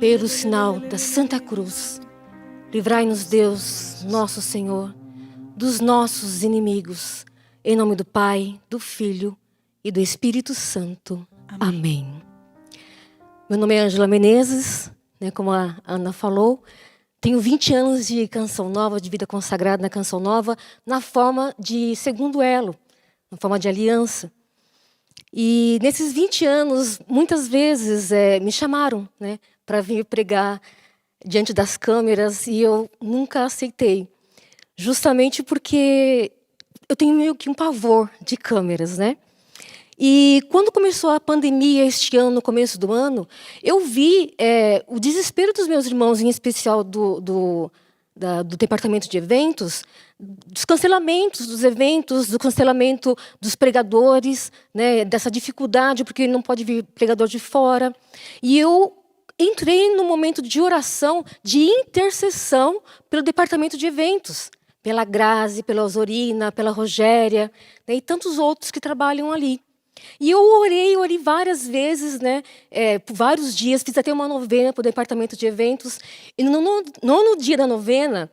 pelo sinal da Santa Cruz, livrai-nos, Deus, nosso Senhor, dos nossos inimigos. Em nome do Pai, do Filho e do Espírito Santo. Amém. Meu nome é Ângela Menezes, como a Ana falou. Tenho 20 anos de canção nova, de vida consagrada na canção nova, na forma de segundo elo, na forma de aliança. E nesses 20 anos, muitas vezes me chamaram para vir pregar diante das câmeras e eu nunca aceitei. Justamente porque eu tenho meio que um pavor de câmeras, E quando começou a pandemia este ano, no começo do ano, eu vi o desespero dos meus irmãos, em especial do departamento de eventos, dos cancelamentos dos eventos, do cancelamento dos pregadores, dessa dificuldade, porque não pode vir pregador de fora. E eu entrei no momento de oração, de intercessão pelo departamento de eventos, pela Grazi, pela Osorina, pela Rogéria, e tantos outros que trabalham ali. E eu orei várias vezes, por vários dias, fiz até uma novena para o departamento de eventos. E no dia da novena,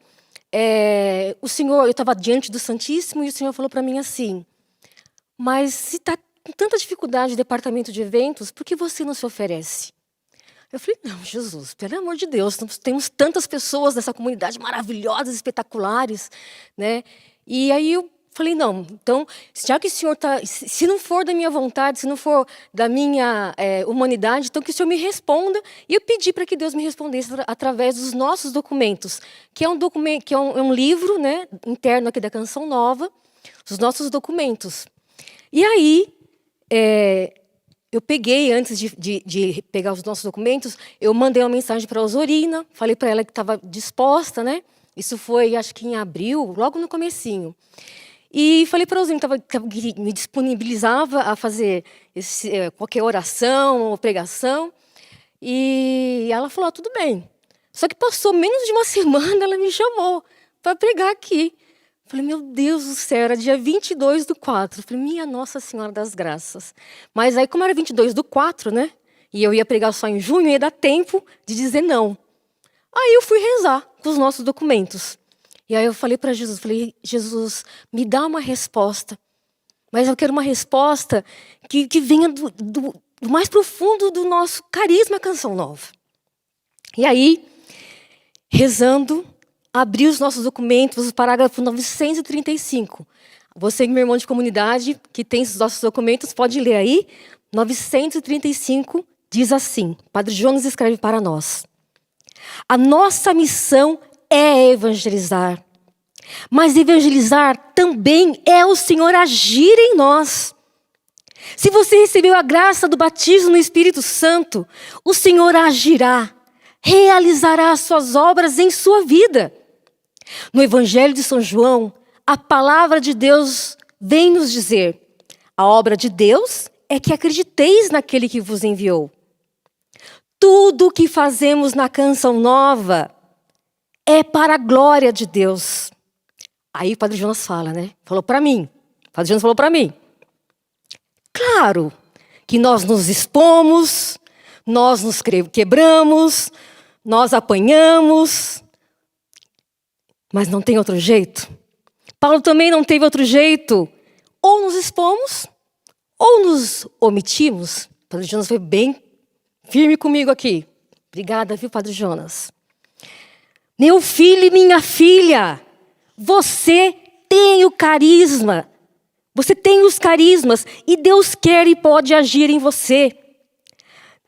eu estava diante do Santíssimo e o Senhor falou para mim assim: mas se está com tanta dificuldade o departamento de eventos, por que você não se oferece? Eu falei, não, Jesus, pelo amor de Deus, nós temos tantas pessoas nessa comunidade maravilhosas, espetaculares, E aí eu falei, não, então, já que o Senhor está... Se não for da minha vontade, se não for da minha humanidade, então que o Senhor me responda. E eu pedi para que Deus me respondesse através dos nossos documentos, que é um livro interno aqui da Canção Nova, os nossos documentos. E aí, eu peguei, antes de pegar os nossos documentos, eu mandei uma mensagem para a Osorina, falei para ela que estava disposta, Isso foi, acho que em abril, logo no comecinho. E falei para a Osorina que me disponibilizava a fazer qualquer oração ou pregação. E ela falou, tudo bem. Só que passou menos de uma semana, ela me chamou para pregar aqui. Falei, meu Deus do céu, era dia 22/4. Falei, minha Nossa Senhora das Graças. Mas aí, como era 22/4, e eu ia pregar só em junho, ia dar tempo de dizer não. Aí eu fui rezar com os nossos documentos. E aí eu falei para Jesus, Jesus, me dá uma resposta. Mas eu quero uma resposta que venha do mais profundo do nosso carisma Canção Nova. E aí, rezando, abri os nossos documentos, o parágrafo 935. Você, meu irmão de comunidade, que tem os nossos documentos, pode ler aí. 935 diz assim, Padre Jonas escreve para nós. A nossa missão é evangelizar. Mas evangelizar também é o Senhor agir em nós. Se você recebeu a graça do batismo no Espírito Santo, o Senhor agirá, realizará as suas obras em sua vida. No Evangelho de São João, a palavra de Deus vem nos dizer: a obra de Deus é que acrediteis naquele que vos enviou. Tudo o que fazemos na Canção Nova é para a glória de Deus. Aí o Padre Jonas fala, Falou para mim. O Padre Jonas falou para mim. Claro que nós nos expomos, nós nos quebramos, nós apanhamos, mas não tem outro jeito. Paulo também não teve outro jeito. Ou nos expomos, ou nos omitimos. O Padre Jonas foi bem firme comigo aqui. Obrigada, viu, Padre Jonas? Meu filho e minha filha, você tem o carisma. Você tem os carismas e Deus quer e pode agir em você.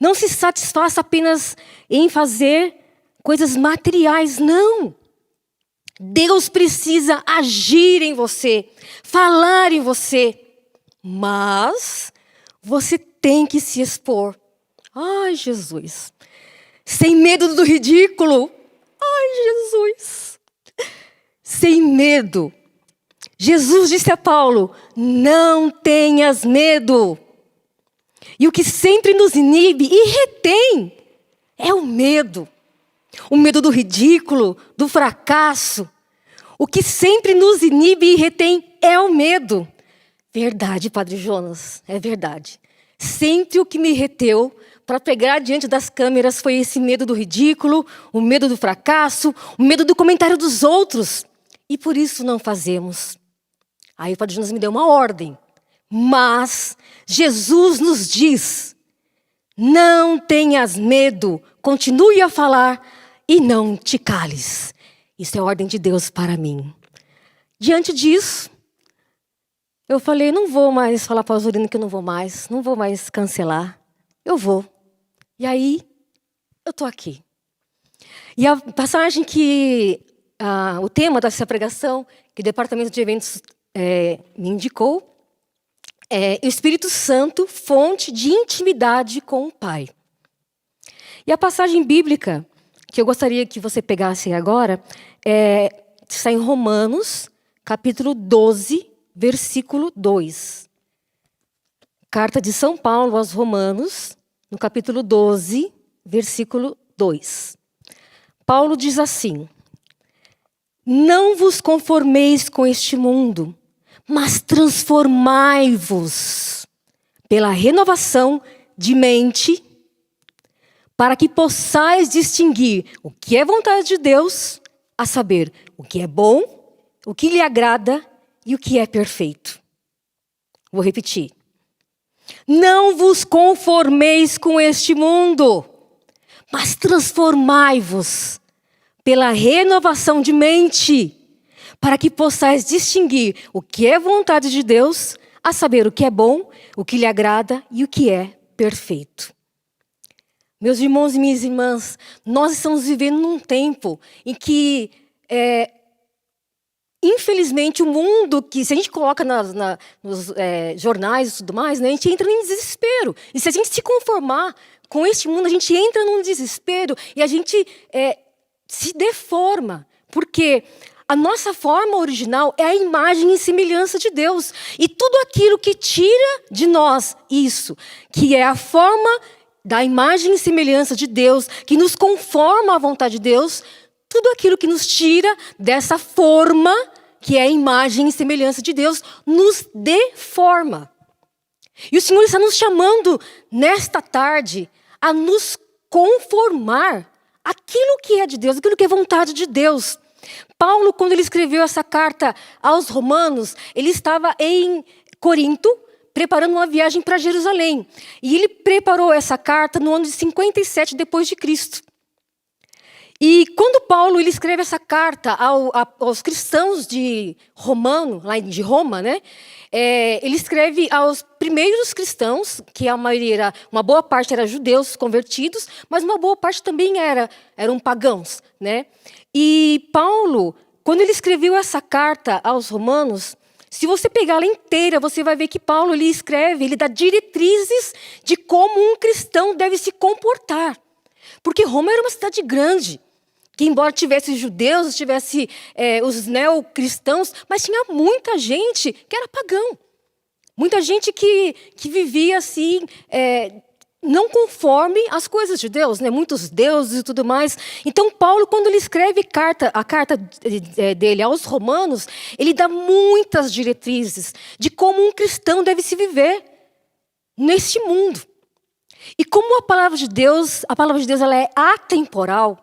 Não se satisfaça apenas em fazer coisas materiais, não. Deus precisa agir em você, falar em você. Mas você tem que se expor. Ai, Jesus. Sem medo do ridículo. Ai, Jesus. Sem medo. Jesus disse a Paulo, não tenhas medo. E o que sempre nos inibe e retém é o medo. O medo do ridículo, do fracasso. O que sempre nos inibe e retém é o medo. Verdade, Padre Jonas, é verdade. Sempre o que me reteu para pregar diante das câmeras foi esse medo do ridículo, o medo do fracasso, o medo do comentário dos outros. E por isso não fazemos. Aí o Padre Jonas me deu uma ordem. Mas Jesus nos diz, não tenhas medo, continue a falar e não te cales. Isso é ordem de Deus para mim. Diante disso, eu falei, não vou mais falar para a Zurina que eu não vou mais cancelar. Eu vou. E aí, eu estou aqui. E a passagem o tema dessa pregação, que o Departamento de Eventos me indicou, é o Espírito Santo, fonte de intimidade com o Pai. E a passagem bíblica, que eu gostaria que você pegasse agora, está em Romanos, capítulo 12, versículo 2. Carta de São Paulo aos Romanos, no capítulo 12, versículo 2. Paulo diz assim: não vos conformeis com este mundo, mas transformai-vos pela renovação de mente, para que possais distinguir o que é vontade de Deus, a saber, o que é bom, o que lhe agrada e o que é perfeito. Vou repetir. Não vos conformeis com este mundo, mas transformai-vos pela renovação de mente, para que possais distinguir o que é vontade de Deus, a saber, o que é bom, o que lhe agrada e o que é perfeito. Meus irmãos e minhas irmãs, nós estamos vivendo num tempo em que infelizmente, o mundo que, se a gente coloca nos jornais e tudo mais, né, a gente entra em desespero. E se a gente se conformar com este mundo, a gente entra num desespero e a gente se deforma. Porque a nossa forma original é a imagem e semelhança de Deus. E tudo aquilo que tira de nós isso, que é a forma da imagem e semelhança de Deus, que nos conforma à vontade de Deus, tudo aquilo que nos tira dessa forma, que é a imagem e semelhança de Deus, nos deforma. E o Senhor está nos chamando, nesta tarde, a nos conformar àquilo que é de Deus, aquilo que é vontade de Deus. Paulo, quando ele escreveu essa carta aos Romanos, ele estava em Corinto, preparando uma viagem para Jerusalém. E ele preparou essa carta no ano de 57 depois de Cristo. E quando Paulo ele escreve essa carta aos cristãos de Roma, né? Ele escreve aos primeiros cristãos, que a maioria uma boa parte era judeus convertidos, mas uma boa parte também eram pagãos, né? E Paulo, quando ele escreveu essa carta aos romanos, se você pegar ela inteira, você vai ver que Paulo ele dá diretrizes de como um cristão deve se comportar. Porque Roma era uma cidade grande, que embora tivesse judeus, tivesse os neocristãos, mas tinha muita gente que era pagão. Muita gente que vivia assim, não conforme as coisas de Deus, né? Muitos deuses e tudo mais. Então Paulo, quando ele escreve a carta dele aos romanos, ele dá muitas diretrizes de como um cristão deve se viver neste mundo. E como a palavra de Deus ela é atemporal,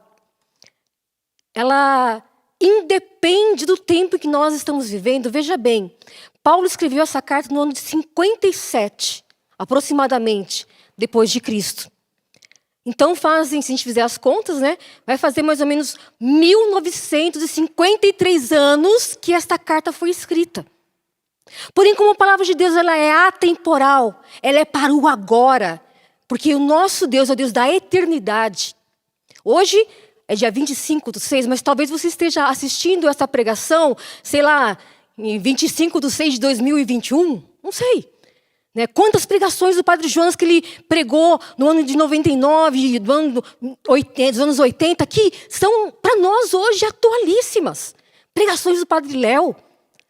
ela independe do tempo que nós estamos vivendo. Veja bem, Paulo escreveu essa carta no ano de 57, aproximadamente, depois de Cristo. Então se a gente fizer as contas, né, vai fazer mais ou menos 1953 anos que esta carta foi escrita. Porém, como a palavra de Deus ela é atemporal, ela é para o agora, porque o nosso Deus é o Deus da eternidade. Hoje é dia 25/6, mas talvez você esteja assistindo essa pregação, sei lá, em 25/6/2021, não sei. Né? Quantas pregações do Padre Jonas que ele pregou no ano de 99, dos anos 80, que são para nós hoje atualíssimas. Pregações do Padre Léo,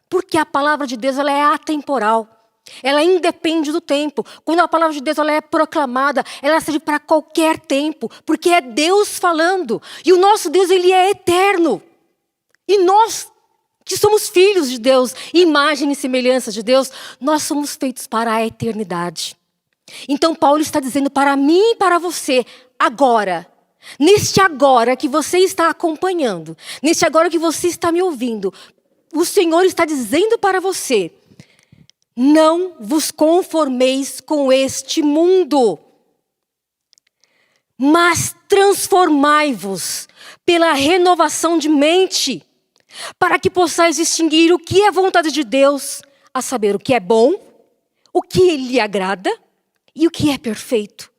porque a palavra de Deus ela é atemporal. Ela independe do tempo. Quando a palavra de Deus ela é proclamada, ela serve para qualquer tempo, porque é Deus falando. E o nosso Deus ele é eterno. E nós, que somos filhos de Deus, imagem e semelhança de Deus, nós somos feitos para a eternidade. Então Paulo está dizendo para mim e para você, agora, neste agora que você está acompanhando, neste agora que você está me ouvindo, o Senhor está dizendo para você, não vos conformeis com este mundo, mas transformai-vos pela renovação de mente, para que possais distinguir o que é vontade de Deus, a saber o que é bom, o que lhe agrada e o que é perfeito.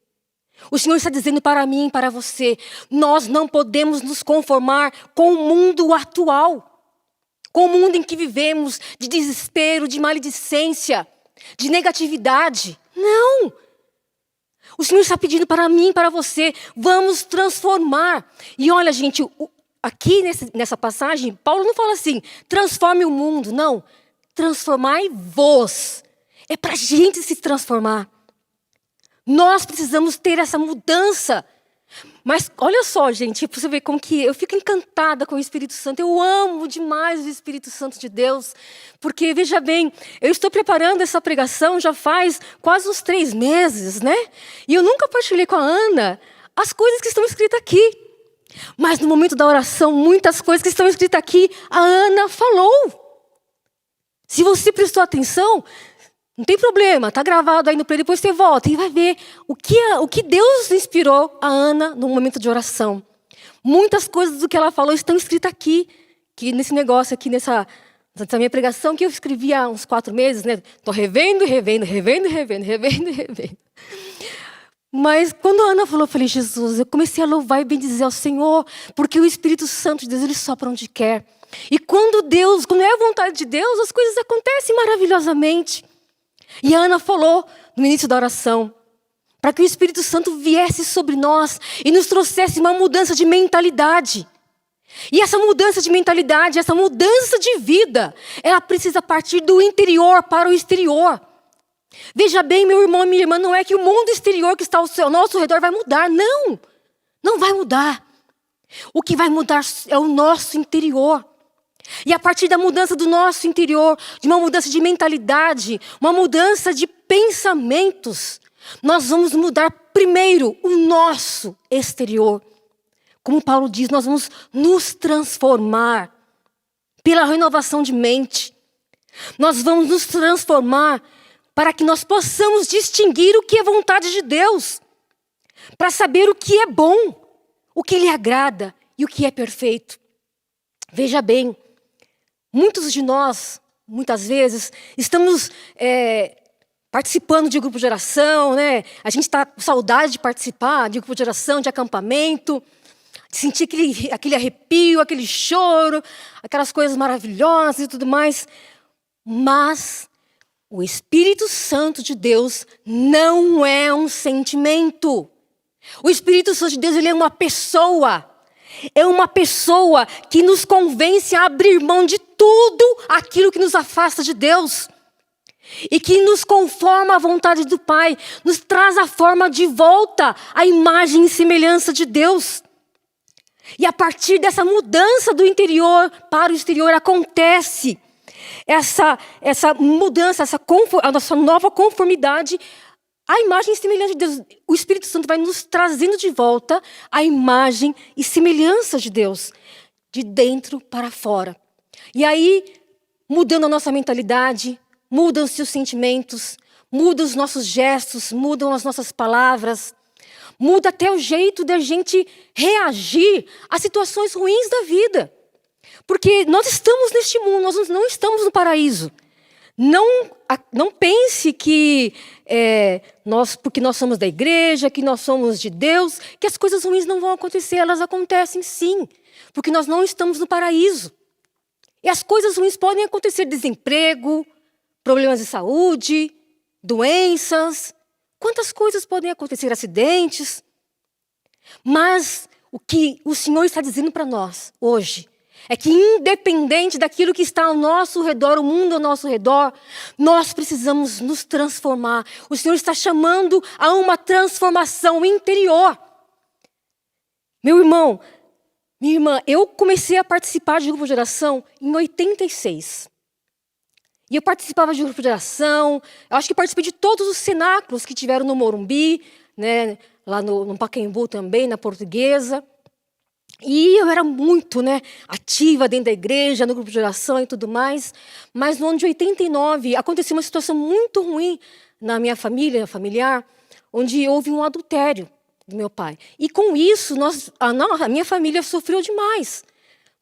O Senhor está dizendo para mim e para você, nós não podemos nos conformar com o mundo atual, com o mundo em que vivemos, de desespero, de maledicência, de negatividade. Não! O Senhor está pedindo para mim e para você, vamos transformar. E olha, gente, aqui nessa passagem, Paulo não fala assim, transforme o mundo. Não, transformai-vos. É para a gente se transformar. Nós precisamos ter essa mudança. Mas olha só, gente, você vê como que eu fico encantada com o Espírito Santo. Eu amo demais o Espírito Santo de Deus. Porque, veja bem, eu estou preparando essa pregação já faz quase uns 3 meses, né? E eu nunca partilhei com a Ana as coisas que estão escritas aqui. Mas no momento da oração, muitas coisas que estão escritas aqui, a Ana falou. Se você prestou atenção, não tem problema, está gravado aí no play, depois você volta e vai ver o que Deus inspirou a Ana no momento de oração. Muitas coisas do que ela falou estão escritas aqui, que nesse negócio aqui, nessa minha pregação que eu escrevi há uns 4 meses, né? Estou revendo. Mas quando a Ana falou, eu falei, Jesus, eu comecei a louvar e bendizer ao Senhor, porque o Espírito Santo de Deus, Ele sopra onde quer. E quando é a vontade de Deus, as coisas acontecem maravilhosamente. E a Ana falou no início da oração, para que o Espírito Santo viesse sobre nós e nos trouxesse uma mudança de mentalidade. E essa mudança de mentalidade, essa mudança de vida, ela precisa partir do interior para o exterior. Veja bem, meu irmão e minha irmã, não é que o mundo exterior que está ao nosso redor vai mudar. Não, não vai mudar. O que vai mudar é o nosso interior. E a partir da mudança do nosso interior, de uma mudança de mentalidade, uma mudança de pensamentos, nós vamos mudar primeiro o nosso exterior. Como Paulo diz, nós vamos nos transformar pela renovação de mente. Nós vamos nos transformar para que nós possamos distinguir o que é vontade de Deus, para saber o que é bom, o que lhe agrada e o que é perfeito. Veja bem, muitos de nós, muitas vezes, estamos participando de grupo de oração, né? A gente está com saudade de participar de grupo de oração, de acampamento, de sentir aquele arrepio, aquele choro, aquelas coisas maravilhosas e tudo mais. Mas o Espírito Santo de Deus não é um sentimento. O Espírito Santo de Deus, ele é uma pessoa. É uma pessoa que nos convence a abrir mão de tudo aquilo que nos afasta de Deus. E que nos conforma à vontade do Pai. Nos traz a forma de volta à imagem e semelhança de Deus. E a partir dessa mudança do interior para o exterior acontece essa mudança, a nossa nova conformidade à imagem e semelhança de Deus. O Espírito Santo vai nos trazendo de volta a imagem e semelhança de Deus, de dentro para fora. E aí, mudando a nossa mentalidade, mudam-se os sentimentos, mudam os nossos gestos, mudam as nossas palavras, muda até o jeito da gente reagir a situações ruins da vida. Porque nós estamos neste mundo, nós não estamos no paraíso. Não pense que porque nós somos da igreja, que nós somos de Deus, que as coisas ruins não vão acontecer. Elas acontecem sim, porque nós não estamos no paraíso. E as coisas ruins podem acontecer: desemprego, problemas de saúde, doenças. Quantas coisas podem acontecer, acidentes. Mas o que o Senhor está dizendo para nós hoje é que, independente daquilo que está ao nosso redor, o mundo ao nosso redor, nós precisamos nos transformar. O Senhor está chamando a uma transformação interior. Meu irmão, minha irmã, eu comecei a participar de grupo de oração em 86. E eu participava de grupo de oração, eu acho que participei de todos os cenáculos que tiveram no Morumbi, né, lá no Pacaembu também, na Portuguesa. E eu era muito, né, ativa dentro da igreja, no grupo de oração e tudo mais. Mas no ano de 89, aconteceu uma situação muito ruim na minha família, familiar, onde houve um adultério do meu pai. E com isso, a minha família sofreu demais.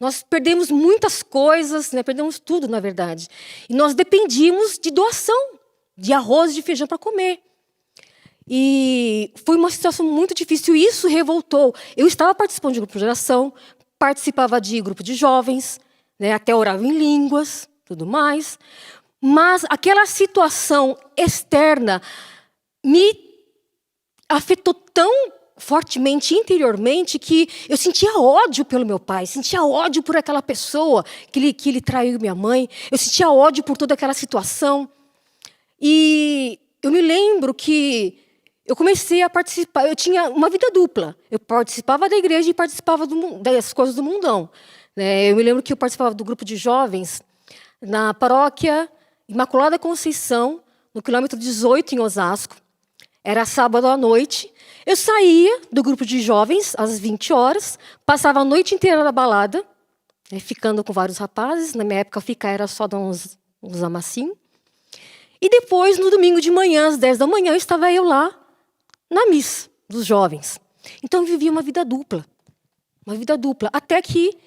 Nós perdemos muitas coisas, né, perdemos tudo, na verdade. E nós dependíamos de doação, de arroz e de feijão para comer. E foi uma situação muito difícil, e isso revoltou. Eu estava participando de grupo de oração, participava de grupo de jovens, né, até orava em línguas, tudo mais. Mas aquela situação externa me afetou tão fortemente, interiormente, que eu sentia ódio pelo meu pai, sentia ódio por aquela pessoa que ele traiu minha mãe, eu sentia ódio por toda aquela situação. E eu me lembro que eu comecei a participar, eu tinha uma vida dupla. Eu participava da igreja e participava das coisas do mundão, né? Eu me lembro que eu participava do grupo de jovens na paróquia Imaculada Conceição, no quilômetro 18, em Osasco. Era sábado à noite. Eu saía do grupo de jovens às 20 horas, passava a noite inteira na balada, né, ficando com vários rapazes. Na minha época, ficar era só dar uns amassinhos. E depois, no domingo de manhã, às 10 da manhã, estava eu lá, na missa dos jovens. Então, eu vivia uma vida dupla. Uma vida dupla. Até que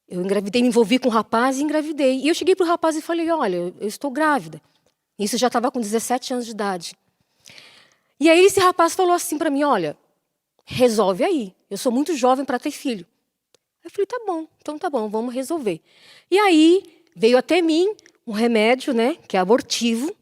eu engravidei, me envolvi com um rapaz e engravidei. E eu cheguei para o rapaz e falei, olha, eu estou grávida. Isso já estava com 17 anos de idade. E aí esse rapaz falou assim para mim, olha, resolve aí. Eu sou muito jovem para ter filho. Eu falei, tá bom, então tá bom, vamos resolver. E aí veio até mim um remédio, né, que é abortivo.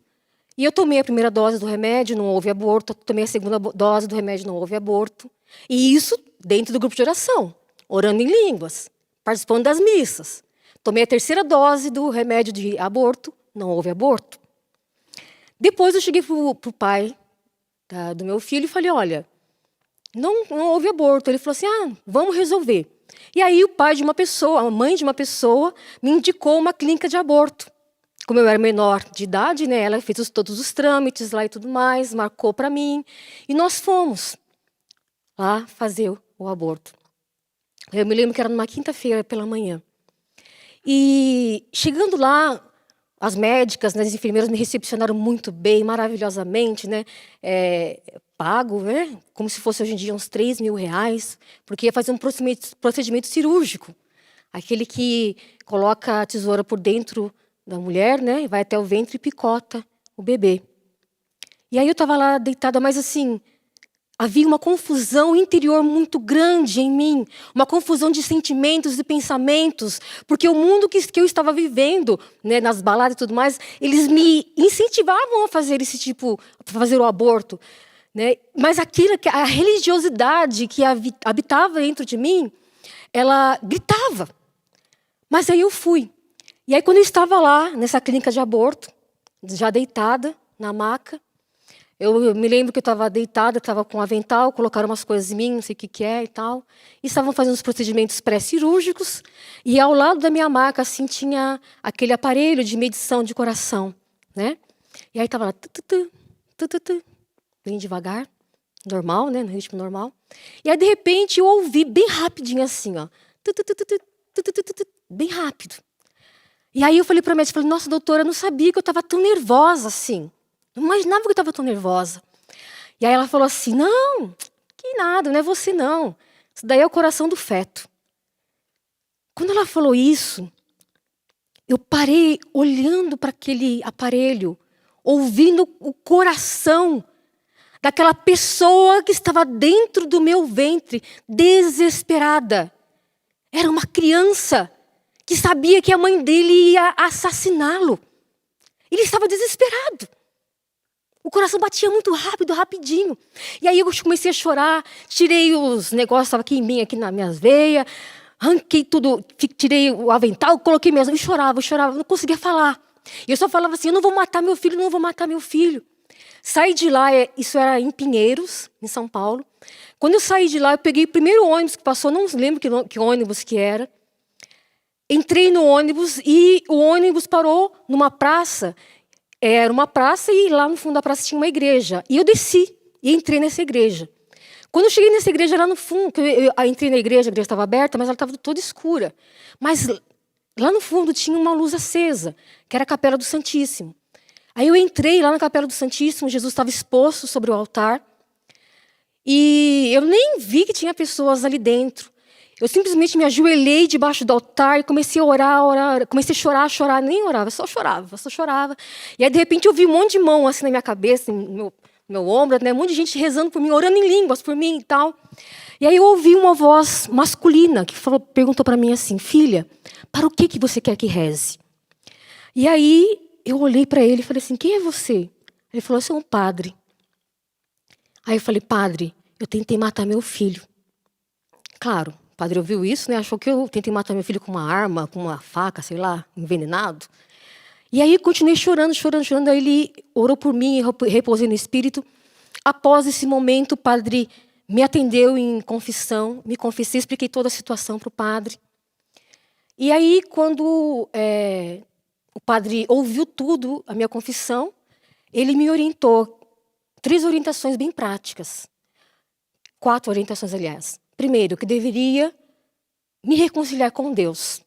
E eu tomei a primeira dose do remédio, não houve aborto. Tomei a segunda dose do remédio, não houve aborto. E isso dentro do grupo de oração, orando em línguas, participando das missas. Tomei a terceira dose do remédio de aborto, não houve aborto. Depois eu cheguei para o pai do meu filho e falei, olha, não houve aborto. Ele falou assim, vamos resolver. E aí o pai de uma pessoa, a mãe de uma pessoa, me indicou uma clínica de aborto. Como eu era menor de idade, né, ela fez todos os trâmites lá e tudo mais, marcou para mim. E nós fomos lá fazer o aborto. Eu me lembro que era numa quinta-feira pela manhã. E chegando lá, as médicas, né, as enfermeiras me recepcionaram muito bem, maravilhosamente, né, pago, né, como se fosse hoje em dia uns R$3.000, porque ia fazer um procedimento cirúrgico. Aquele que coloca a tesoura por dentro da mulher, né, vai até o ventre e picota o bebê. E aí eu estava lá deitada, mas assim, havia uma confusão interior muito grande em mim, uma confusão de sentimentos e pensamentos, porque o mundo que eu estava vivendo, né, nas baladas e tudo mais, eles me incentivavam a fazer esse tipo, a fazer o aborto, né? Mas a religiosidade que habitava dentro de mim, ela gritava. Mas aí eu fui. E aí, quando eu estava lá, nessa clínica de aborto, já deitada, na maca, eu me lembro que eu estava deitada, estava com um avental, colocaram umas coisas em mim, não sei o que é e tal, e estavam fazendo os procedimentos pré-cirúrgicos, e ao lado da minha maca, assim, tinha aquele aparelho de medição de coração, né? E aí estava lá, bem devagar, normal, né, no ritmo normal. E aí, de repente, eu ouvi bem rapidinho assim, ó, bem rápido. E aí eu falei para a médica, nossa, doutora, eu não sabia que eu estava tão nervosa assim. Não imaginava que eu estava tão nervosa. E aí ela falou assim, não, que nada, não é você não. Isso daí é o coração do feto. Quando ela falou isso, eu parei olhando para aquele aparelho, ouvindo o coração daquela pessoa que estava dentro do meu ventre, desesperada. Era uma criança que sabia que a mãe dele ia assassiná-lo. Ele estava desesperado. O coração batia muito rápido, rapidinho. E aí eu comecei a chorar, tirei os negócios que estavam aqui em mim, aqui nas minhas veias, arranquei tudo, tirei o avental, coloquei minhas... E chorava, não conseguia falar. E eu só falava assim, eu não vou matar meu filho, não vou matar meu filho. Saí de lá, isso era em Pinheiros, em São Paulo. Quando eu saí de lá, eu peguei o primeiro ônibus que passou, não lembro que ônibus que era. Entrei no ônibus e o ônibus parou numa praça. Era uma praça e lá no fundo da praça tinha uma igreja. E eu desci e entrei nessa igreja. Quando eu cheguei nessa igreja lá no fundo, eu entrei na igreja, a igreja estava aberta, mas ela estava toda escura. Mas lá no fundo tinha uma luz acesa, que era a Capela do Santíssimo. Aí eu entrei lá na Capela do Santíssimo, Jesus estava exposto sobre o altar. E eu nem vi que tinha pessoas ali dentro. Eu simplesmente me ajoelhei debaixo do altar e comecei a orar. Comecei a chorar, nem orava, só chorava. E aí, de repente, eu vi um monte de mão assim na minha cabeça, no meu ombro, né? Um monte de gente rezando por mim, orando em línguas por mim e tal. E aí eu ouvi uma voz masculina que perguntou para mim assim: filha, para o que você quer que reze? E aí eu olhei para ele e falei assim: quem é você? Ele falou: eu sou um padre. Aí eu falei: padre, eu tentei matar meu filho. Claro, o padre ouviu isso, né? Achou que eu tentei matar meu filho com uma arma, com uma faca, sei lá, envenenado. E aí continuei chorando. Aí ele orou por mim, repousei no espírito. Após esse momento, o padre me atendeu em confissão, me confessei, expliquei toda a situação para o padre. E aí, quando o padre ouviu tudo, a minha confissão, ele me orientou 3 orientações bem práticas. 4 orientações, aliás. Primeiro, que deveria me reconciliar com Deus.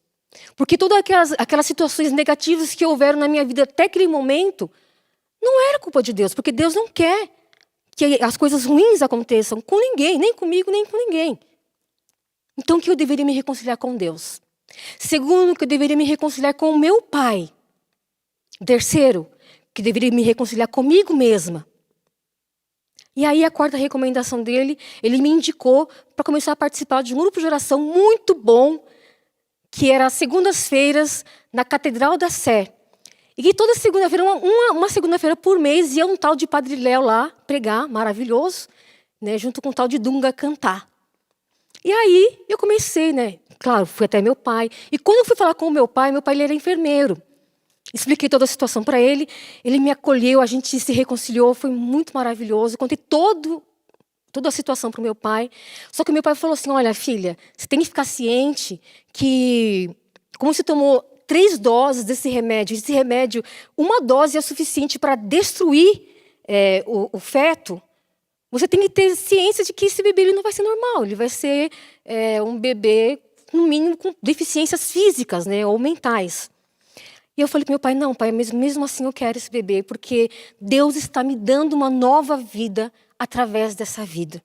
Porque todas aquelas situações negativas que houveram na minha vida até aquele momento, não era culpa de Deus, porque Deus não quer que as coisas ruins aconteçam com ninguém, nem comigo, nem com ninguém. Então, que eu deveria me reconciliar com Deus. Segundo, que eu deveria me reconciliar com o meu pai. Terceiro, que deveria me reconciliar comigo mesma. E aí, a 4ª recomendação dele, ele me indicou para começar a participar de um grupo de oração muito bom, que era às segundas-feiras, na Catedral da Sé. E que toda segunda-feira, uma segunda-feira por mês, ia um tal de Padre Léo lá pregar, maravilhoso, né, junto com um tal de Dunga cantar. E aí, eu comecei, né? Claro, fui até meu pai. E quando eu fui falar com o meu pai ele era enfermeiro. Expliquei toda a situação para ele, ele me acolheu, a gente se reconciliou, foi muito maravilhoso. Contei toda a situação para o meu pai. Só que o meu pai falou assim: olha, filha, você tem que ficar ciente que, como você tomou 3 doses desse remédio, uma dose é suficiente para destruir o feto, você tem que ter ciência de que esse bebê ele não vai ser normal, ele vai ser um bebê, no mínimo, com deficiências físicas, né, ou mentais. E eu falei para meu pai: não, pai, mesmo assim eu quero esse bebê, porque Deus está me dando uma nova vida através dessa vida.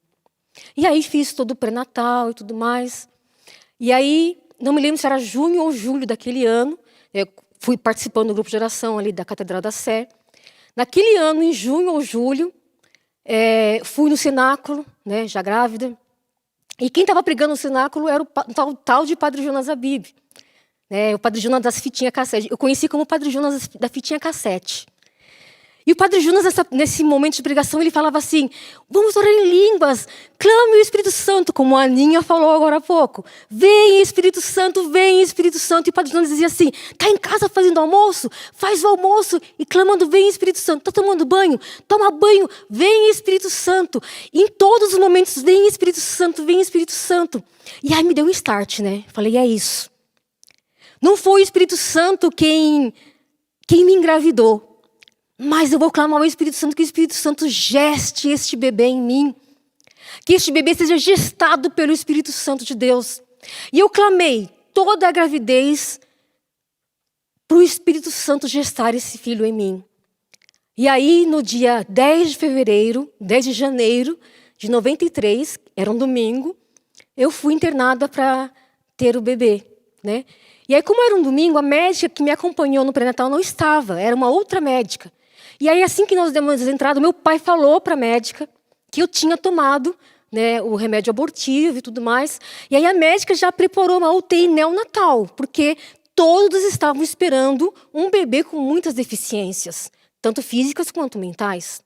E aí fiz todo o pré-natal e tudo mais. E aí, não me lembro se era junho ou julho daquele ano, eu fui participando do grupo de oração ali da Catedral da Sé. Naquele ano, em junho ou julho, fui no cenáculo, né, já grávida. E quem estava pregando no cenáculo era o tal de Padre Jonas Abib. O Padre Jonas das fitinhas cassete. Eu conheci como Padre Jonas da fitinha cassete. E o Padre Jonas, nesse momento de pregação, ele falava assim: vamos orar em línguas, clame o Espírito Santo, como a Aninha falou agora há pouco. Vem Espírito Santo, vem Espírito Santo. E o Padre Jonas dizia assim: está em casa fazendo almoço? Faz o almoço e clamando: vem Espírito Santo. Está tomando banho? Toma banho, vem Espírito Santo. E em todos os momentos, vem Espírito Santo, vem Espírito Santo. E aí me deu um start, né? Falei: é isso. Não foi o Espírito Santo quem me engravidou. Mas eu vou clamar ao Espírito Santo, que o Espírito Santo geste este bebê em mim. Que este bebê seja gestado pelo Espírito Santo de Deus. E eu clamei toda a gravidez para o Espírito Santo gestar esse filho em mim. E aí, no dia 10 de janeiro de 93, era um domingo, eu fui internada para ter o bebê, né? E aí, como era um domingo, a médica que me acompanhou no pré-natal não estava, era uma outra médica. E aí, assim que nós demos entrada, meu pai falou para a médica que eu tinha tomado, né, o remédio abortivo e tudo mais. E aí a médica já preparou uma UTI neonatal, porque todos estavam esperando um bebê com muitas deficiências, tanto físicas quanto mentais.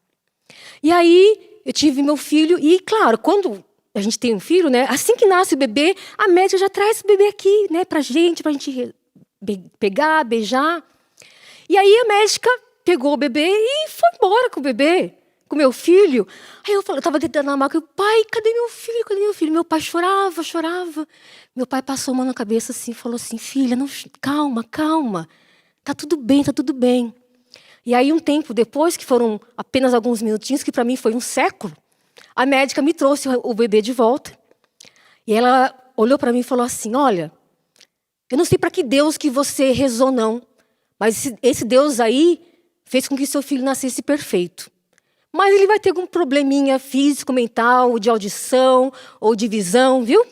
E aí eu tive meu filho, e claro, quando a gente tem um filho, né, assim que nasce o bebê, a médica já traz o bebê aqui, né, pra gente pegar, beijar. E aí a médica pegou o bebê e foi embora com o bebê. com meu filho. Aí eu estava deitando na maca, pai, cadê meu filho? Cadê meu filho? Meu pai chorava, chorava. Meu pai passou a mão na cabeça assim, falou assim, filha, não, calma, calma. Tá tudo bem, tá tudo bem. E aí um tempo depois, que foram apenas alguns minutinhos, que para mim foi um século, a médica me trouxe o bebê de volta. E ela olhou para mim e falou assim, olha, eu não sei para que Deus que você rezou não, mas esse Deus aí fez com que seu filho nascesse perfeito. Mas ele vai ter algum probleminha físico, mental, de audição ou de visão, viu?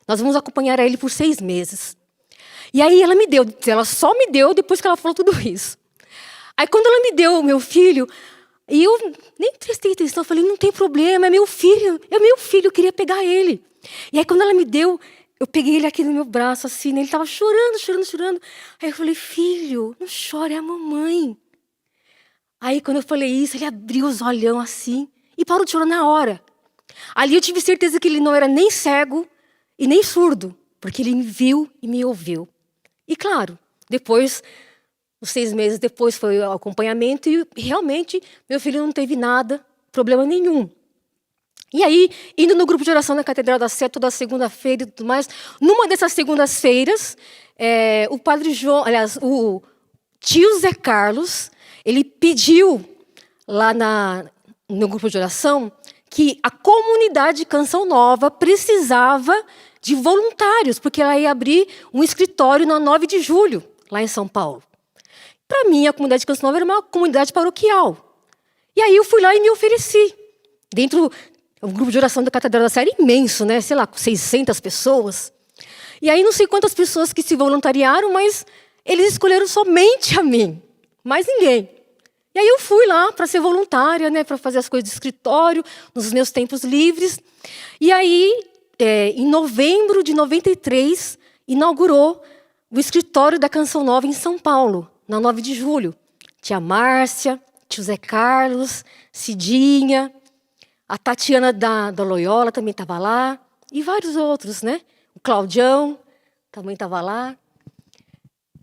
Nós vamos acompanhar ele por 6 meses. E aí ela só me deu depois que ela falou tudo isso. Aí quando ela me deu o meu filho, e eu nem prestei atenção, eu falei, não tem problema, é meu filho, eu queria pegar ele. E aí quando ela me deu, eu peguei ele aqui no meu braço, assim, né? Ele estava chorando, chorando, chorando. Aí eu falei, filho, não chora, é a mamãe. Aí quando eu falei isso, ele abriu os olhão assim e parou de chorar na hora. Ali eu tive certeza que ele não era nem cego e nem surdo, porque ele me viu e me ouviu. E claro, depois, uns 6 meses depois foi o acompanhamento e realmente meu filho não teve nada, problema nenhum. E aí, indo no grupo de oração na Catedral da Sé, toda segunda-feira e tudo mais, numa dessas segundas-feiras, o padre João, aliás, o tio Zé Carlos, ele pediu lá no grupo de oração que a comunidade Canção Nova precisava de voluntários, porque ela ia abrir um escritório na 9 de julho, lá em São Paulo. Para mim, a comunidade Canção Nova era uma comunidade paroquial. E aí eu fui lá e me ofereci. Dentro, o grupo de oração da Catedral da Sé era imenso, né? Sei lá, 600 pessoas. E aí não sei quantas pessoas que se voluntariaram, mas eles escolheram somente a mim, mais ninguém. E aí eu fui lá para ser voluntária, né? Para fazer as coisas de escritório, nos meus tempos livres. E aí, em novembro de 93, inaugurou o escritório da Canção Nova em São Paulo, na 9 de julho. Tia Márcia, tio Zé Carlos, Cidinha, a Tatiana da Loyola também estava lá, e vários outros, né? O Claudião também estava lá.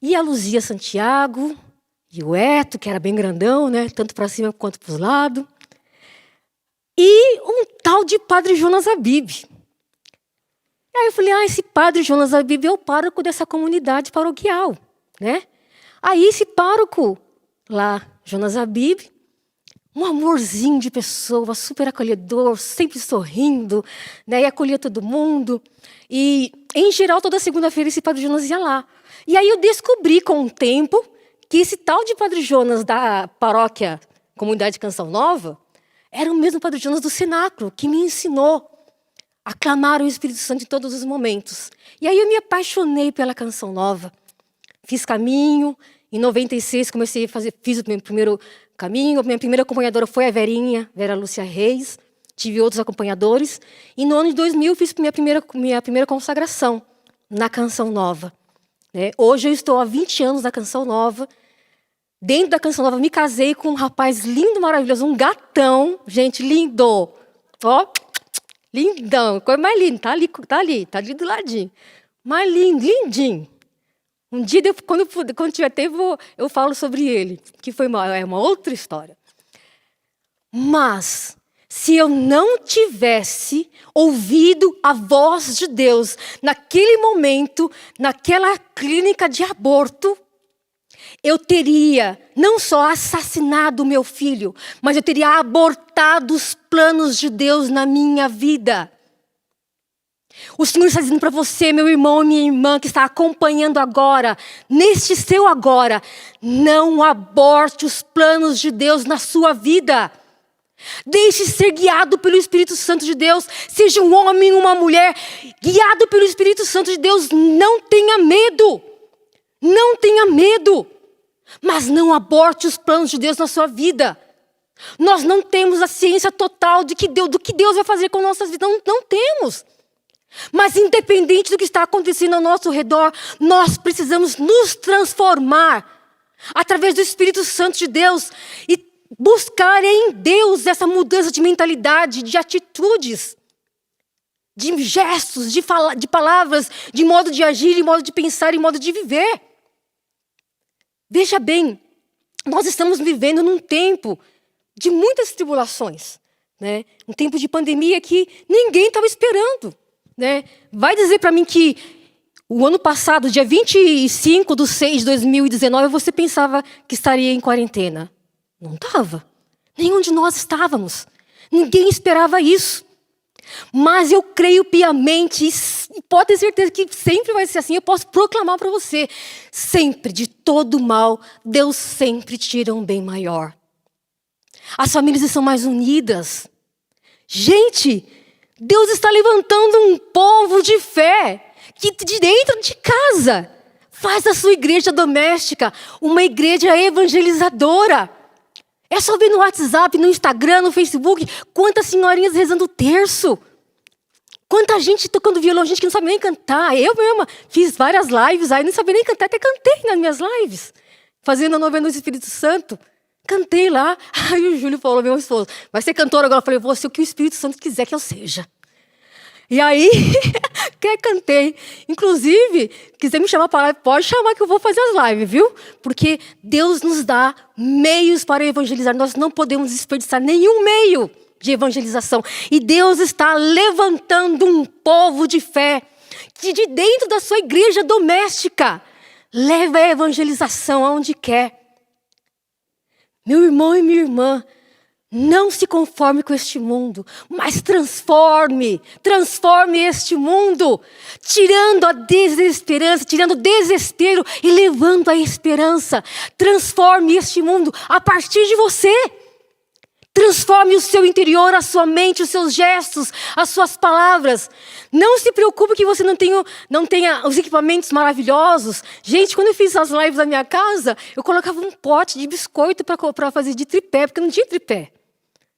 E a Luzia Santiago, e o Eto, que era bem grandão, né? Tanto para cima quanto para os lados. E um tal de Padre Jonas Abib. Aí eu falei, esse Padre Jonas Abib é o pároco dessa comunidade paroquial, né? Aí esse pároco lá, Jonas Abib, um amorzinho de pessoa, super acolhedor, sempre sorrindo, né? E acolhia todo mundo. E, em geral, toda segunda-feira esse Padre Jonas ia lá. E aí eu descobri com o tempo que esse tal de Padre Jonas da paróquia Comunidade Canção Nova era o mesmo Padre Jonas do cenáculo, que me ensinou a clamar o Espírito Santo em todos os momentos. E aí eu me apaixonei pela Canção Nova. Fiz caminho. Em 96 fiz o meu primeiro caminho. A minha primeira acompanhadora foi a Verinha, Vera Lúcia Reis. Tive outros acompanhadores. E no ano de 2000 fiz minha primeira consagração na Canção Nova. Hoje eu estou há 20 anos na Canção Nova. Dentro da Canção Nova me casei com um rapaz lindo, maravilhoso, um gatão, gente, lindo. Ó, lindão, coisa mais linda, tá ali do ladinho. Mais lindo, lindinho. Um dia, quando tiver tempo, eu falo sobre ele, que foi uma outra história. Mas, se eu não tivesse ouvido a voz de Deus naquele momento, naquela clínica de aborto, eu teria não só assassinado o meu filho, mas eu teria abortado os planos de Deus na minha vida. O Senhor está dizendo para você, meu irmão e minha irmã, que está acompanhando agora, neste seu agora, não aborte os planos de Deus na sua vida. Deixe ser guiado pelo Espírito Santo de Deus. Seja um homem ou uma mulher, guiado pelo Espírito Santo de Deus. Não tenha medo. Não tenha medo. Mas não aborte os planos de Deus na sua vida. Nós não temos a ciência total do que Deus vai fazer com nossas vidas. Não temos. Mas independente do que está acontecendo ao nosso redor, nós precisamos nos transformar através do Espírito Santo de Deus e buscar em Deus essa mudança de mentalidade, de atitudes, de gestos, de palavras, de modo de agir, de modo de pensar e modo de viver. Veja bem, nós estamos vivendo num tempo de muitas tribulações, né? Um tempo de pandemia que ninguém estava esperando, né? Vai dizer para mim que o ano passado, dia 25/6/2019, você pensava que estaria em quarentena? Não estava. Nenhum de nós estávamos. Ninguém esperava isso. Mas eu creio piamente, e pode ter certeza que sempre vai ser assim, eu posso proclamar para você, sempre, de todo mal, Deus sempre tira um bem maior. As famílias estão mais unidas. Gente, Deus está levantando um povo de fé, que de dentro de casa faz da sua igreja doméstica uma igreja evangelizadora. É só ver no WhatsApp, no Instagram, no Facebook, quantas senhorinhas rezando o terço. Quanta gente tocando violão, gente que não sabe nem cantar. Eu mesma fiz várias lives, aí não sabia nem cantar, até cantei nas minhas lives. Fazendo a novena do Espírito Santo. Cantei lá. Aí o Júlio falou, meu esposo, vai ser cantora agora? Eu falei, vou ser o que o Espírito Santo quiser que eu seja. E aí, cantei. Inclusive, quiser me chamar para live, pode chamar que eu vou fazer as lives, viu? Porque Deus nos dá meios para evangelizar. Nós não podemos desperdiçar nenhum meio de evangelização. E Deus está levantando um povo de fé que de dentro da sua igreja doméstica leva a evangelização aonde quer. Meu irmão e minha irmã, não se conforme com este mundo, mas transforme este mundo, tirando a desesperança, tirando o desespero e levando a esperança. Transforme este mundo a partir de você. Transforme o seu interior, a sua mente, os seus gestos, as suas palavras. Não se preocupe que você não tenha os equipamentos maravilhosos. Gente, quando eu fiz as lives na minha casa, eu colocava um pote de biscoito para fazer de tripé, porque não tinha tripé.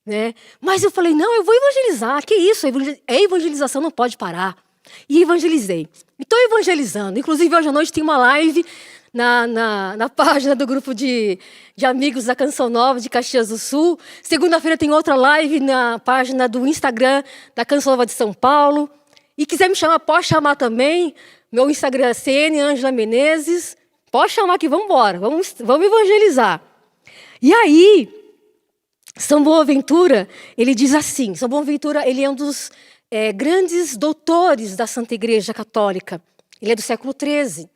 Né? Mas eu falei, não, eu vou evangelizar. Que isso? A evangelização não pode parar. E evangelizei. Estou evangelizando. Inclusive, hoje à noite tem uma live na página do grupo de amigos da Canção Nova de Caxias do Sul. Segunda-feira tem outra live na página do Instagram da Canção Nova de São Paulo. E quiser me chamar, pode chamar também. Meu Instagram é CN Ângela Menezes. Pode chamar que vamos embora. Vamos evangelizar. E aí, São Boaventura, ele diz assim, São Boaventura, ele é um dos grandes doutores da Santa Igreja Católica. Ele é do século XIII.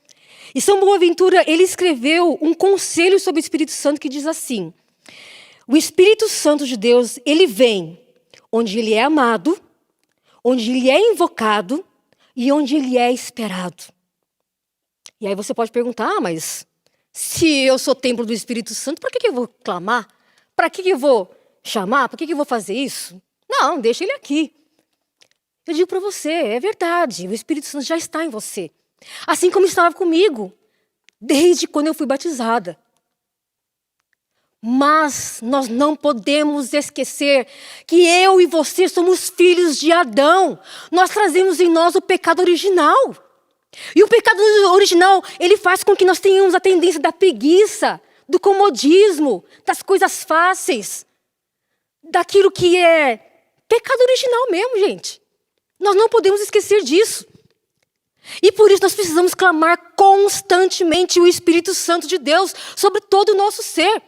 E São Boaventura, ele escreveu um conselho sobre o Espírito Santo que diz assim: o Espírito Santo de Deus, ele vem onde ele é amado, onde ele é invocado e onde ele é esperado. E aí você pode perguntar, mas se eu sou templo do Espírito Santo, para que eu vou clamar? Para que eu vou chamar? Para que eu vou fazer isso? Não, deixa ele aqui. Eu digo para você, é verdade, o Espírito Santo já está em você. Assim como estava comigo, desde quando eu fui batizada. Mas nós não podemos esquecer que eu e você somos filhos de Adão. Nós trazemos em nós o pecado original. E o pecado original, ele faz com que nós tenhamos a tendência da preguiça, do comodismo, das coisas fáceis, daquilo que é pecado original mesmo, gente. Nós não podemos esquecer disso. E por isso nós precisamos clamar constantemente o Espírito Santo de Deus sobre todo o nosso ser.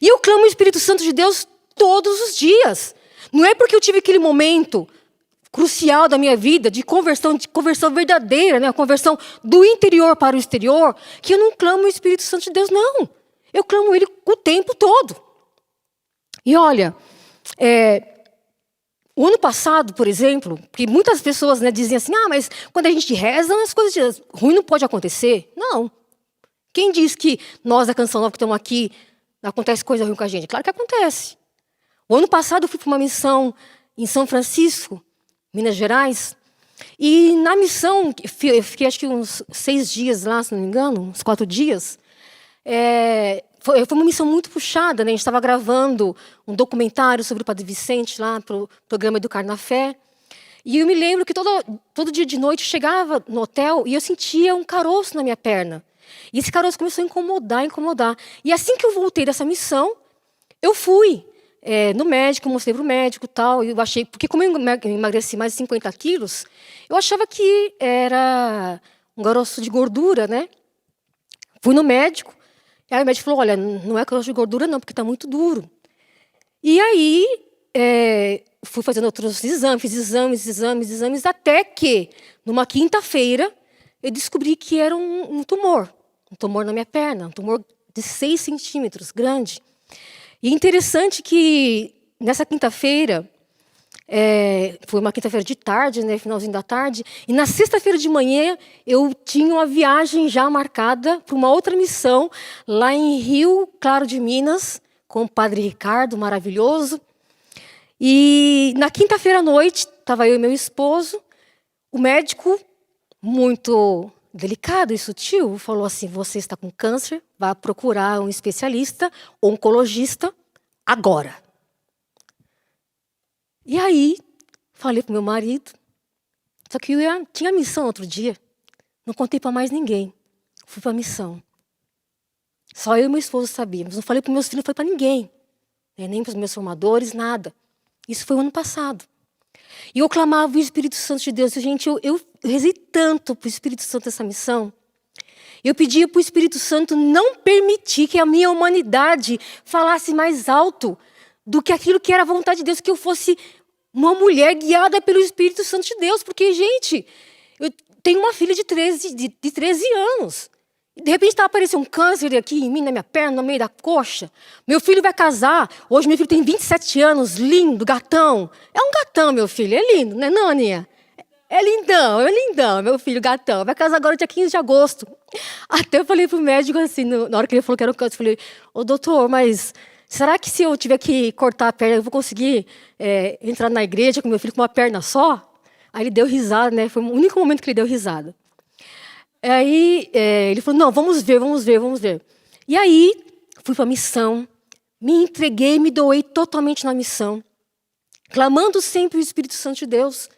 E eu clamo o Espírito Santo de Deus todos os dias. Não é porque eu tive aquele momento crucial da minha vida de conversão verdadeira, né? A conversão do interior para o exterior, que eu não clamo o Espírito Santo de Deus, não. Eu clamo ele o tempo todo. E olha, o ano passado, por exemplo, que muitas pessoas, né, dizem assim, mas quando a gente reza, as coisas ruins não podem acontecer. Não. Quem diz que nós da Canção Nova que estamos aqui, não acontece coisa ruim com a gente? Claro que acontece. O ano passado eu fui para uma missão em São Francisco, Minas Gerais, e na missão, eu fiquei acho que uns 6 dias lá, se não me engano, uns 4 dias. Foi uma missão muito puxada, né? A gente estava gravando um documentário sobre o Padre Vicente lá para o programa Educar na Fé. E eu me lembro que todo dia de noite eu chegava no hotel e eu sentia um caroço na minha perna. E esse caroço começou a incomodar. E assim que eu voltei dessa missão, eu fui no médico, mostrei para o médico e tal. Eu achei, porque como eu emagreci mais de 50 quilos, eu achava que era um caroço de gordura, né? Fui no médico. Aí o médico falou, olha, não é caroço de gordura não, porque está muito duro. E aí, fui fazendo outros exames, fiz exames, até que, numa quinta-feira, eu descobri que era um tumor na minha perna, um tumor de 6 centímetros, grande. E interessante que, nessa quinta-feira, foi uma quinta-feira de tarde, né, finalzinho da tarde, e na sexta-feira de manhã eu tinha uma viagem já marcada para uma outra missão, lá em Rio Claro de Minas, com o Padre Ricardo, maravilhoso. E na quinta-feira à noite, estava eu e meu esposo, o médico, muito delicado e sutil, falou assim: você está com câncer, vá procurar um especialista, oncologista, agora. E aí, falei para o meu marido, só que eu tinha missão outro dia, não contei para mais ninguém, fui para a missão. Só eu e meu esposo sabíamos, não falei para meus filhos, não falei para ninguém, nem para os meus formadores, nada. Isso foi o ano passado. E eu clamava o Espírito Santo de Deus. E, gente, eu rezei tanto para o Espírito Santo nessa missão. Eu pedia para o Espírito Santo não permitir que a minha humanidade falasse mais alto do que aquilo que era a vontade de Deus, que eu fosse uma mulher guiada pelo Espírito Santo de Deus. Porque, gente, eu tenho uma filha de 13 anos. De repente está aparecendo um câncer aqui em mim, na minha perna, no meio da coxa. Meu filho vai casar. Hoje meu filho tem 27 anos, lindo, gatão. É um gatão, meu filho, é lindo, né, Nânia? É lindão, meu filho, gatão. Vai casar agora dia 15 de agosto. Até eu falei pro médico assim, na hora que ele falou que era um câncer, eu falei: ô doutor, mas será que se eu tiver que cortar a perna, eu vou conseguir entrar na igreja com meu filho com uma perna só? Aí ele deu risada, né? Foi o único momento que ele deu risada. Aí ele falou: não, vamos ver. E aí, fui para a missão, me entreguei, me doei totalmente na missão, clamando sempre o Espírito Santo de Deus,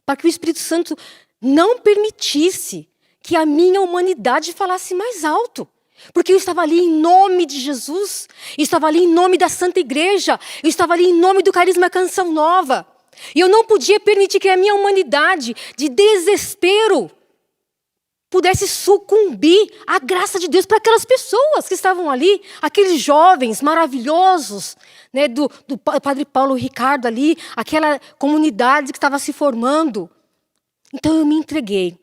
para que o Espírito Santo não permitisse que a minha humanidade falasse mais alto. Porque eu estava ali em nome de Jesus, eu estava ali em nome da Santa Igreja, eu estava ali em nome do Carisma Canção Nova. E eu não podia permitir que a minha humanidade, de desespero, pudesse sucumbir à graça de Deus para aquelas pessoas que estavam ali, aqueles jovens maravilhosos, né, do Padre Paulo Ricardo ali, aquela comunidade que estava se formando. Então eu me entreguei.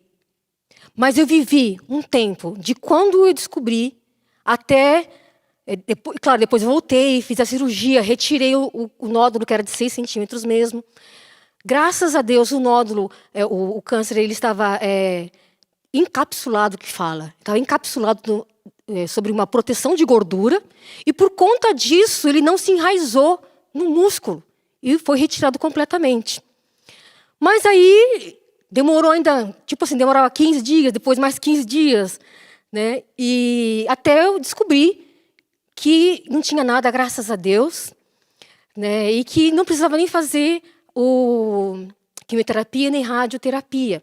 Mas eu vivi um tempo de quando eu descobri até... depois eu voltei, fiz a cirurgia, retirei o nódulo que era de 6 centímetros mesmo. Graças a Deus o nódulo, o câncer, ele estava... encapsulado, que fala. Estava encapsulado sobre uma proteção de gordura, e por conta disso ele não se enraizou no músculo e foi retirado completamente. Mas aí demorou ainda, demorava 15 dias, depois mais 15 dias, né? E até eu descobri que não tinha nada, graças a Deus, né? E que não precisava nem fazer quimioterapia nem radioterapia.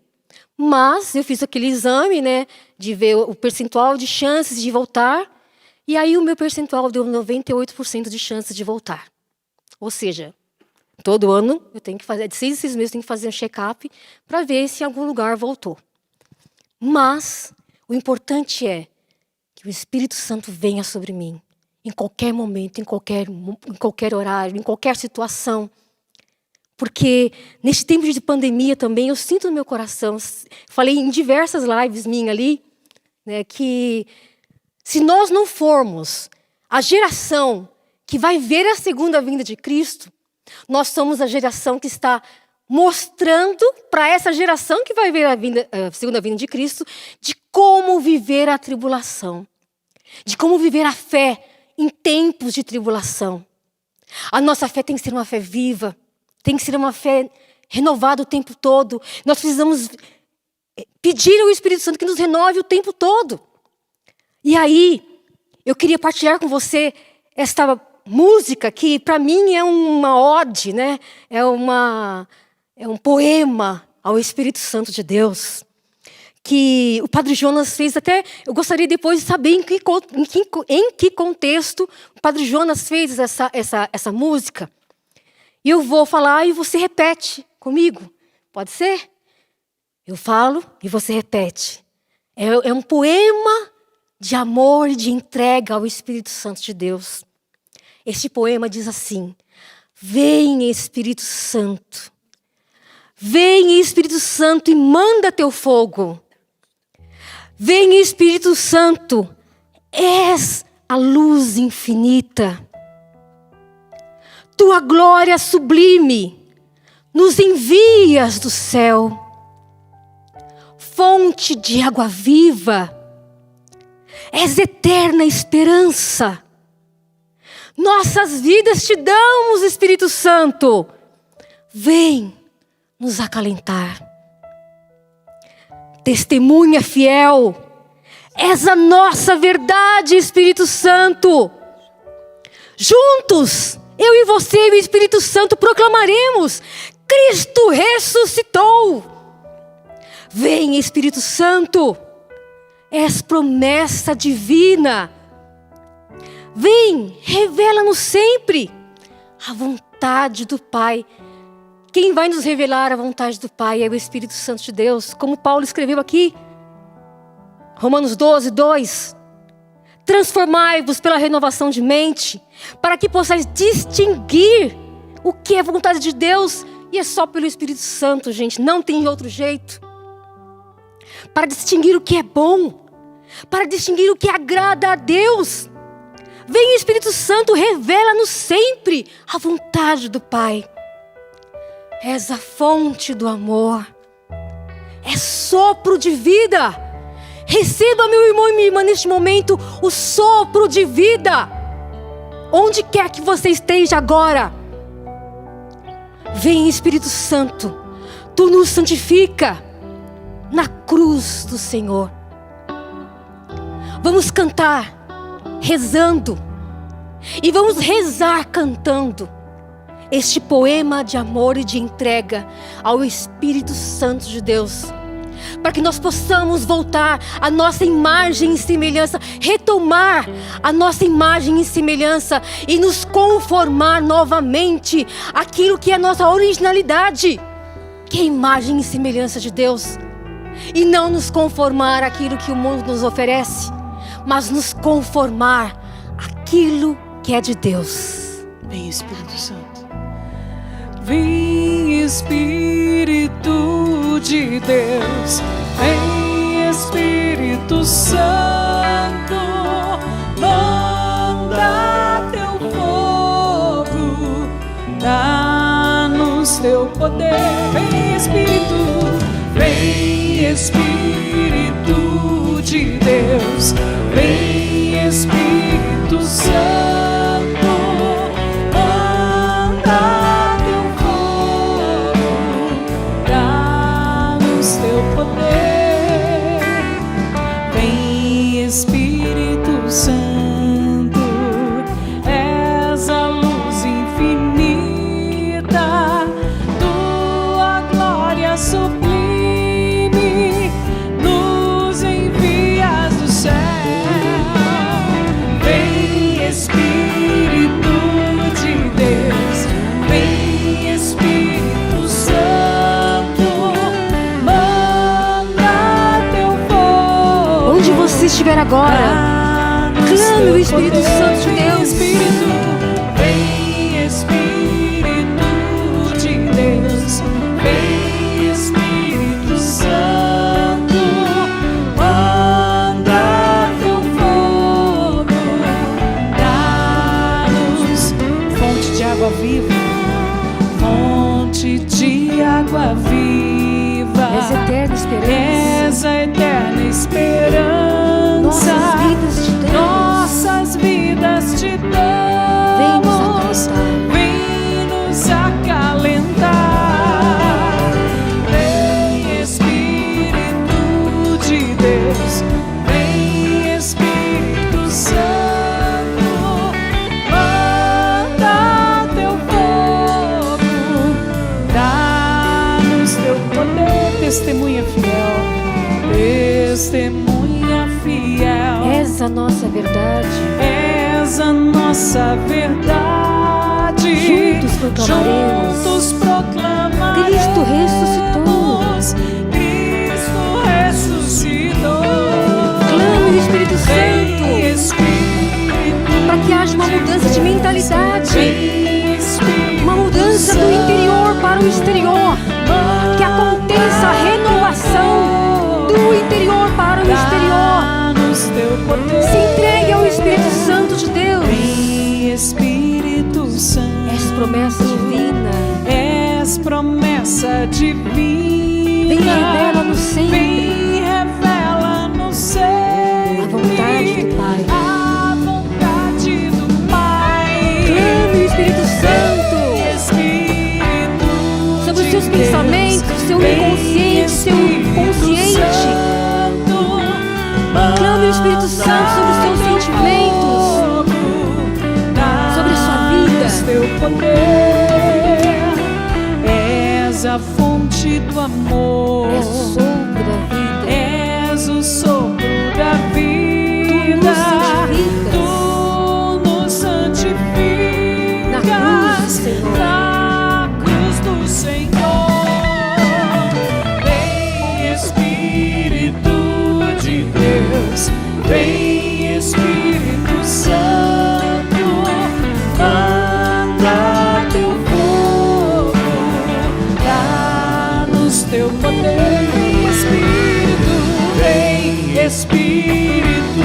Mas eu fiz aquele exame, né, de ver o percentual de chances de voltar, e aí o meu percentual deu 98% de chances de voltar. Ou seja, todo ano eu tenho que fazer, de 6 em 6 meses eu tenho que fazer um check-up para ver se em algum lugar voltou. Mas o importante é que o Espírito Santo venha sobre mim, em qualquer momento, em qualquer horário, em qualquer situação. Porque neste tempo de pandemia também, eu sinto no meu coração, falei em diversas lives minhas ali, né, que se nós não formos a geração que vai ver a segunda vinda de Cristo, nós somos a geração que está mostrando para essa geração que vai ver a segunda vinda de Cristo, de como viver a tribulação, de como viver a fé em tempos de tribulação. A nossa fé tem que ser uma fé viva, tem que ser uma fé renovada o tempo todo. Nós precisamos pedir ao Espírito Santo que nos renove o tempo todo. E aí, eu queria partilhar com você esta música que, para mim, é uma ode, né? É um poema ao Espírito Santo de Deus, que o Padre Jonas fez. Até eu gostaria depois de saber em que contexto o Padre Jonas fez essa música. E eu vou falar e você repete comigo. Pode ser? Eu falo e você repete. É um poema de amor e de entrega ao Espírito Santo de Deus. Este poema diz assim: Vem, Espírito Santo. Vem, Espírito Santo, e manda teu fogo. Vem, Espírito Santo, és a luz infinita. Tua glória sublime nos envias do céu. Fonte de água viva, és eterna esperança. Nossas vidas te damos, Espírito Santo. Vem nos acalentar. Testemunha fiel, és a nossa verdade, Espírito Santo. Juntos, eu e você e o Espírito Santo proclamaremos: Cristo ressuscitou. Vem, Espírito Santo, és promessa divina. Vem, revela-nos sempre a vontade do Pai. Quem vai nos revelar a vontade do Pai é o Espírito Santo de Deus, como Paulo escreveu aqui, Romanos 12, 2. Transformai-vos pela renovação de mente, para que possais distinguir o que é vontade de Deus, e é só pelo Espírito Santo, gente, não tem outro jeito. Para distinguir o que é bom, para distinguir o que agrada a Deus. Vem, Espírito Santo, revela-nos sempre a vontade do Pai. És a fonte do amor. É sopro de vida. Receba, meu irmão e minha irmã, neste momento, o sopro de vida. Onde quer que você esteja agora. Vem, Espírito Santo. Tu nos santifica na cruz do Senhor. Vamos cantar, rezando. E vamos rezar cantando este poema de amor e de entrega ao Espírito Santo de Deus, para que nós possamos voltar à nossa imagem e semelhança, retomar a nossa imagem e semelhança e nos conformar novamente àquilo que é a nossa originalidade, que é a imagem e semelhança de Deus, e não nos conformar àquilo que o mundo nos oferece, mas nos conformar àquilo que é de Deus. Vem, Espírito Santo. Vem, Espírito de Deus, vem, Espírito Santo, manda teu fogo, dá-nos teu poder. Vem, Espírito de Deus, vem, Espírito Santo, Espírito Santo, és a luz infinita, tua glória sublime nos envias do céu. Vem, Espírito de Deus, vem, Espírito Santo, manda teu fogo. Onde você estiver agora, clame o Espírito Santo de Deus. Vem, Espírito de Deus, vem, Espírito Santo, manda teu fogo, dá-nos fonte de água viva, fonte de água viva. És eterna esperança. És a eterna esperança. Nossas vidas te damos. Vem nos acalentar. Vem, Espírito de Deus, vem, Espírito Santo, manda teu fogo, dá-nos teu poder. Testemunha fiel, testemunha fiel. És a nossa verdade. És a nossa verdade. Juntos proclamaremos. Cristo ressuscitou. Cristo ressuscitou. Clame o Espírito Santo, Espírito, para que haja uma mudança de mentalidade, Espírito, uma Senhor, que aconteça a renovação do interior para o exterior. Se entregue ao Espírito Santo de Deus. Vem, Espírito Santo. És promessa divina. És promessa divina. Vem, revela-nos sempre. Vem, revela-nos sempre a vontade do Pai. A vontade do Pai. Clame o Espírito Santo sobre os seus pensamentos, seu inconsciente, seu consciente. Clame o Espírito Santo sobre os seus sentimentos, sobre a sua vida. Teu poder, és a fonte do amor, És o sopro da vida, és o sopro da vida. Tu nos santificas na cruz do Senhor. Vem, Espírito de Deus, vem, Espírito Santo, manda teu fogo, dá-nos teu poder. Vem, Espírito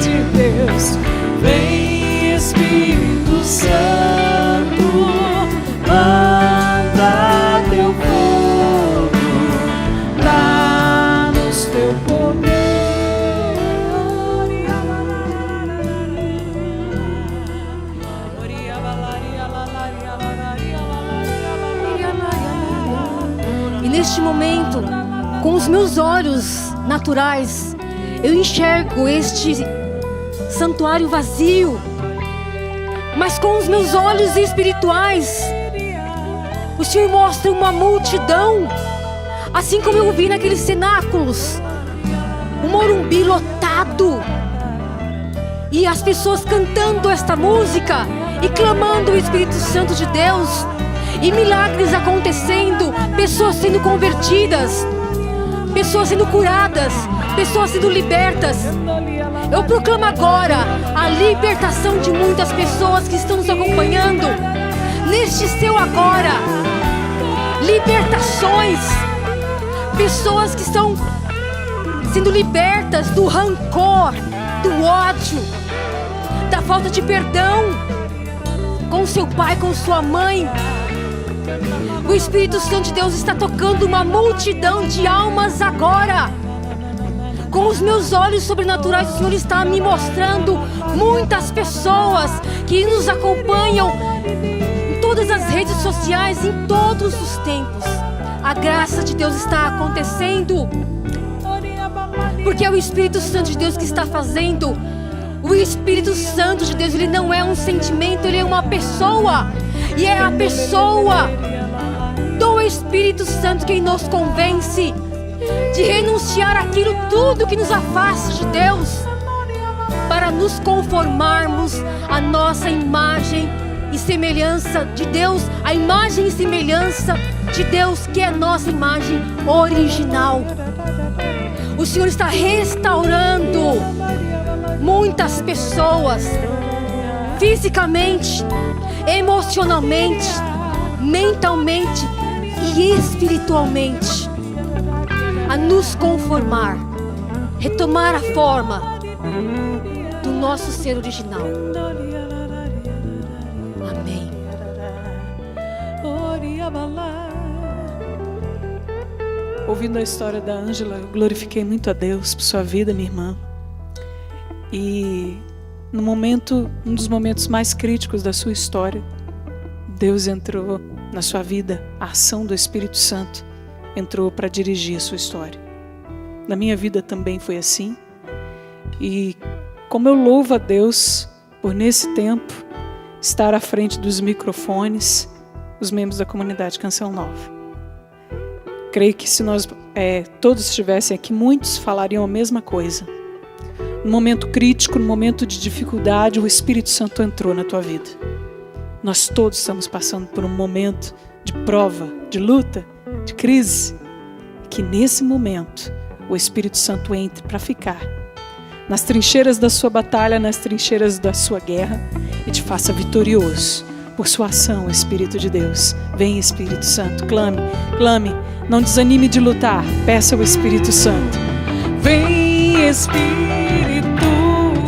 de Deus, vem, Espírito Santo, manda teu fogo, dá-nos teu poder. E neste momento, com os meus olhos naturais, eu enxergo este santuário vazio, mas com os meus olhos espirituais, o Senhor mostra uma multidão, assim como eu vi naqueles cenáculos, um Morumbi lotado, e as pessoas cantando esta música e clamando o Espírito Santo de Deus, e milagres acontecendo, pessoas sendo convertidas, pessoas sendo curadas, pessoas sendo libertas. Eu proclamo agora a libertação de muitas pessoas que estão nos acompanhando neste seu agora. Libertações, pessoas que estão sendo libertas do rancor, do ódio, da falta de perdão com seu pai, com sua mãe. O Espírito Santo de Deus está tocando uma multidão de almas agora. Com os meus olhos sobrenaturais, o Senhor está me mostrando muitas pessoas que nos acompanham em todas as redes sociais, em todos os tempos. A graça de Deus está acontecendo, porque é o Espírito Santo de Deus que está fazendo. O Espírito Santo de Deus, ele não é um sentimento, ele é uma pessoa. E é a pessoa do Espírito Santo quem nos convence de renunciar aquilo tudo que nos afasta de Deus, para nos conformarmos à nossa imagem e semelhança de Deus, a imagem e semelhança de Deus, que é a nossa imagem original. O Senhor está restaurando muitas pessoas, fisicamente, emocionalmente, mentalmente e espiritualmente, a nos conformar, retomar a forma do nosso ser original. Amém. Ouvindo a história da Ângela, eu glorifiquei muito a Deus por sua vida, minha irmã. E no momento, um dos momentos mais críticos da sua história, Deus entrou na sua vida, a ação do Espírito Santo entrou para dirigir a sua história. Na minha vida também foi assim. E como eu louvo a Deus por nesse tempo estar à frente dos microfones, os membros da comunidade Canção Nova. Creio que se nós todos estivessem aqui, muitos falariam a mesma coisa. No momento crítico, no momento de dificuldade, o Espírito Santo entrou na tua vida. Nós todos estamos passando por um momento de prova, de luta, de crise. Que nesse momento o Espírito Santo entre para ficar nas trincheiras da sua batalha, nas trincheiras da sua guerra, e te faça vitorioso, por sua ação, Espírito de Deus. Vem, Espírito Santo, clame, clame, não desanime de lutar, peça ao Espírito Santo. Vem, Espírito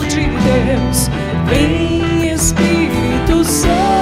de Deus, vem, Espírito Santo.